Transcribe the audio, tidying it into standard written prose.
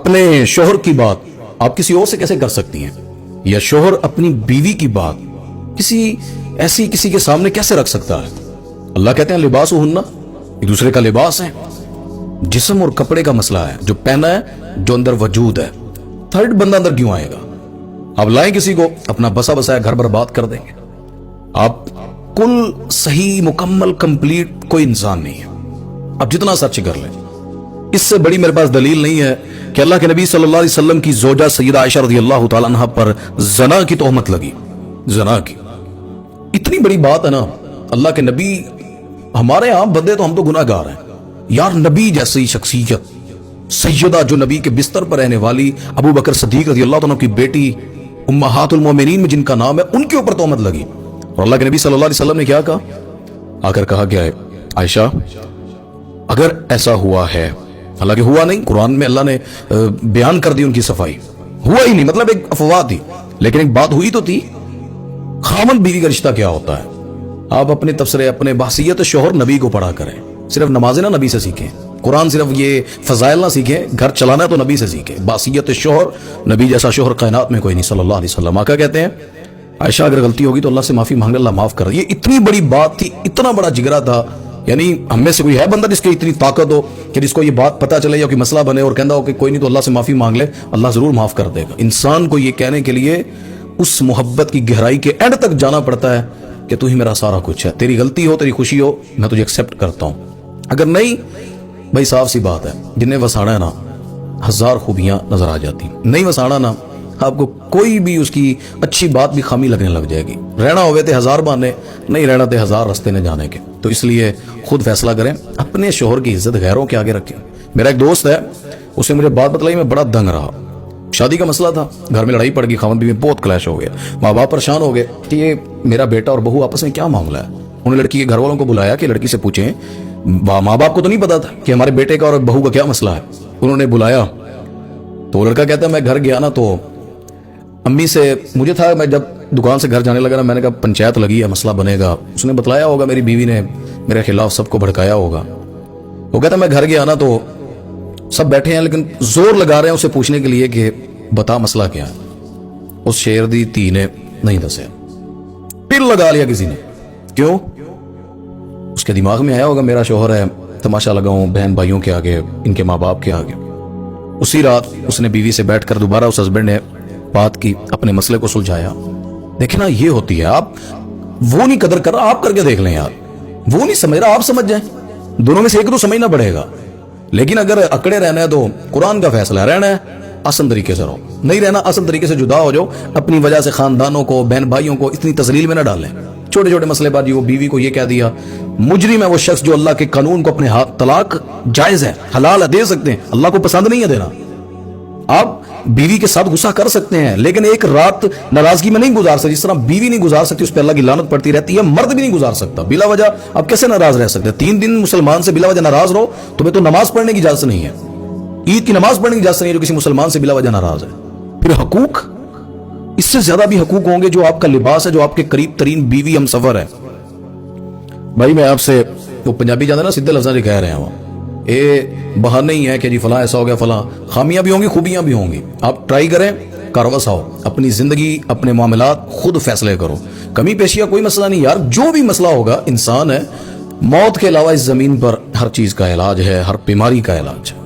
اپنے شوہر کی بات آپ کسی اور سے کیسے کر سکتی ہیں، یا شوہر اپنی بیوی کی بات کسی کے سامنے کیسے رکھ سکتا ہے؟ اللہ کہتے ہیں لباس ہننا، ایک دوسرے کا لباس ہے، جسم اور کپڑے کا مسئلہ ہے، جو پہنا ہے، جو اندر وجود ہے، تھرڈ بندہ اندر کیوں آئے گا؟ آپ لائیں کسی کو، اپنا بسا بسایا گھر برباد کر دیں گے۔ آپ کل صحیح مکمل کمپلیٹ کوئی انسان نہیں ہے، آپ جتنا سرچ کر لیں۔ اس سے بڑی میرے پاس دلیل نہیں ہے کہ اللہ کے نبی صلی اللہ علیہ وسلم کی زوجہ سیدہ عائشہ رضی اللہ تعالیٰ عنہ پر زنا کی تہمت لگی۔ زنا کی اتنی بڑی بات ہے نا، اللہ کے نبی، ہمارے عام بندے تو ہم تو گناہ گار ہیں یار، نبی جیسی شخصیت، سیدہ جو نبی کے بستر پر رہنے والی ابو بکر صدیق رضی اللہ عنہ کی بیٹی، امہات المومنین میں جن کا نام ہے، ان کے اوپر تہمت لگی۔ اور اللہ کے نبی صلی اللہ علیہ وسلم نے کیا کہا؟ آ کر کہا کیا ہے؟ عائشہ اگر ایسا ہوا ہے، حالانکہ ہوا نہیں، قرآن میں اللہ نے بیان کر دی ان کی صفائی، ہوا ہی نہیں، مطلب ایک افواہ تھی، لیکن ایک بات ہوئی تو تھی۔ خامن بیوی کا رشتہ کیا ہوتا ہے؟ آپ اپنے تبصرے، اپنے بحثیت شوہر نبی کو پڑھا کریں، صرف نمازیں نہ نبی سے سیکھیں، قرآن صرف یہ فضائل نہ سیکھیں، گھر چلانا ہے تو نبی سے سیکھیں۔ بحثیت شوہر، نبی جیسا شوہر کائنات میں کوئی نہیں صلی اللہ علیہ وسلم۔ آقا کہتے ہیں عائشہ اگر غلطی ہوگی تو اللہ سے معافی مانگ، اللہ معاف کر۔ یہ اتنی بڑی بات تھی، اتنا بڑا جگرا تھا، یعنی ہم میں سے کوئی ہے بندہ جس کی اتنی طاقت ہو کہ جس کو یہ بات پتہ چلے یا کوئی مسئلہ بنے اور کہنا ہو کہ کوئی نہیں تو اللہ سے معافی مانگ لے، اللہ ضرور معاف کر دے گا۔ انسان کو یہ کہنے کے لیے اس محبت کی گہرائی کے اینڈ تک جانا پڑتا ہے کہ تو ہی میرا سارا کچھ ہے، تیری غلطی ہو، تیری خوشی ہو، میں تجھے ایکسیپٹ کرتا ہوں۔ اگر نہیں، بھائی صاف سی بات ہے، جنہیں وسانا ہے نا، ہزار خوبیاں نظر آ جاتی، نہیں وسانا نا، آپ کو کوئی بھی اس کی اچھی بات بھی خامی لگنے لگ جائے گی۔ رہنا ہوئے تھے ہزار بہانے، نہیں رہنا تھے ہزار رستے نہ جانے کے۔ تو اس لیے خود فیصلہ کریں، اپنے شوہر کی عزت غیروں کے آگے رکھیں۔ میرا ایک دوست ہے، اس نے مجھے بات بتلائی، میں بڑا دنگ رہا۔ شادی کا مسئلہ تھا، گھر میں لڑائی پڑ گئی، خاوند بیوی میں بہت کلیش ہو گیا، ماں باپ پریشان ہو گئے کہ یہ میرا بیٹا اور بہو آپس میں کیا معاملہ ہے۔ انہوں نے لڑکی کے گھر والوں کو بلایا کہ لڑکی سے پوچھیں، ماں باپ کو تو نہیں پتا تھا کہ ہمارے بیٹے کا اور بہو کا کیا مسئلہ ہے۔ انہوں نے بلایا تو لڑکا کہتا ہے میں گھر گیا نا تو امی سے، مجھے تھا، میں جب دکان سے گھر جانے لگا نا، میں نے کہا پنچایت لگی ہے، مسئلہ بنے گا۔ اس نے بتلایا ہوگا میری بیوی نے میرے خلاف سب کو بھڑکایا ہوگا۔ وہ کہتا میں گھر گیا نا تو سب بیٹھے ہیں لیکن زور لگا رہے ہیں اسے پوچھنے کے لیے کہ بتا مسئلہ کیا ہے۔ اس شیر دی تھی نے نہیں دسیا، پھر لگا لیا کسی نے، کیوں؟ اس کے دماغ میں آیا ہوگا میرا شوہر ہے، تماشا لگاؤں بہن بھائیوں کے آگے، ان کے ماں باپ کے آگے۔ اسی رات اس نے بیوی سے بیٹھ کر دوبارہ اس ہسبینڈ نے بات کی، اپنے مسئلے کو سلجھایا۔ دیکھیں نا، یہ ہوتی ہے، آپ وہ نہیں قدر کر رہا، آپ کر کے دیکھ لیں یار، وہ نہیں سمجھ رہا، آپ سمجھ جائیں، دونوں میں سے ایک تو سمجھنا پڑے گا۔ لیکن اگر اکڑے رہنا ہے تو قرآن کا فیصلہ ہے، رہنا ہے آسان طریقے سے رہو، نہیں رہنا آسان طریقے سے جدا ہو جاؤ۔ اپنی وجہ سے خاندانوں کو، بہن بھائیوں کو اتنی تذلیل میں نہ ڈالیں۔ چھوٹے چھوٹے مسئلے پر وہ بیوی کو یہ کہہ دیا، مجرم ہے وہ شخص جو اللہ کے قانون کو اپنے ہاتھ، طلاق جائز ہے، حلال ہے، دے سکتے ہیں، اللہ کو پسند نہیں ہے دینا۔ آپ بیوی کے ساتھ غصہ کر سکتے ہیں لیکن ایک رات ناراضگی میں نہیں گزار سکتے، جس طرح بیوی نہیں گزار سکتی، اس پہ اللہ کی لعنت پڑتی رہتی ہے، مرد بھی نہیں گزار سکتا بلا وجہ۔ آپ کیسے ناراض رہ سکتے ہیں؟ 3 دن مسلمان سے بلا وجہ ناراض رہو، تمہیں تو نماز پڑھنے کی اجازت نہیں ہے، عید کی نماز پڑھنے کی اجازت نہیں ہے جو کسی مسلمان سے بلا وجہ ناراض ہے۔ پھر حقوق، اس سے زیادہ بھی حقوق ہوں گے، جو آپ کا لباس ہے، جو آپ کے قریب ترین بیوی ہم سفر ہے۔ بھائی میں آپ سے، وہ پنجابی جانا نا، سیدھے لفظوں سے کہہ رہے ہیں، وہ بہانے ہی ہے کہ جی فلاں ایسا ہو گیا، فلاں، خامیاں بھی ہوں گی، خوبیاں بھی ہوں گی۔ آپ ٹرائی کریں، کاروس آؤ، اپنی زندگی، اپنے معاملات خود فیصلے کرو۔ کمی پیشیاں کوئی مسئلہ نہیں یار، جو بھی مسئلہ ہوگا، انسان ہے، موت کے علاوہ اس زمین پر ہر چیز کا علاج ہے، ہر بیماری کا علاج ہے۔